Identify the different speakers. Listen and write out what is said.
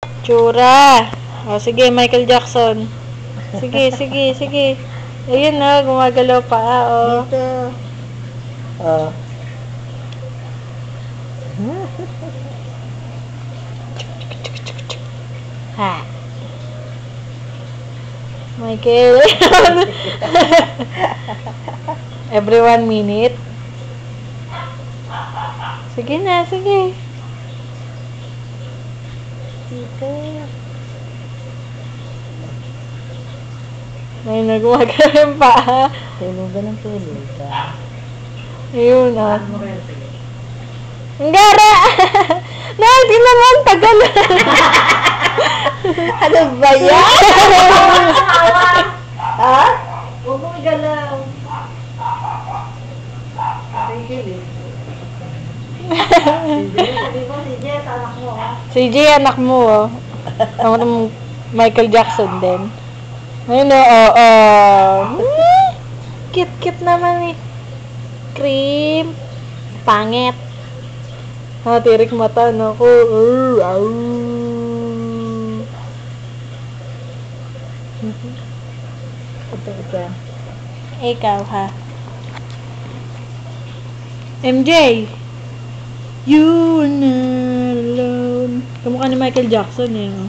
Speaker 1: Tsura. O, sige, Michael Jackson. Sige, sige, sige. Ayun na, gumagalaw pa. O.
Speaker 2: Dito. Oh.
Speaker 1: Ha. Michael. Every 1 minute. Sige na, sige.
Speaker 2: Dito.
Speaker 1: May nagumagalaw yung paa.
Speaker 2: Tulugan ng tulugan.
Speaker 1: Ayun, ah. Ang gara! Hindi naman, tagal.
Speaker 2: Ano ba yan? Ha?
Speaker 3: Huwag mong igalaw. Sabi mo, si Jet, anak mo, ha?
Speaker 1: CJ, anak mo, oh. Ang Michael Jackson din. Ayun, oo. Cute-cute naman, eh. Cream. Pangit. Ha, tirik mata, no?
Speaker 2: Ito.
Speaker 1: Ikaw, ha? MJ! You are not alone. Kamukha ni Michael Jackson, eh. Oh.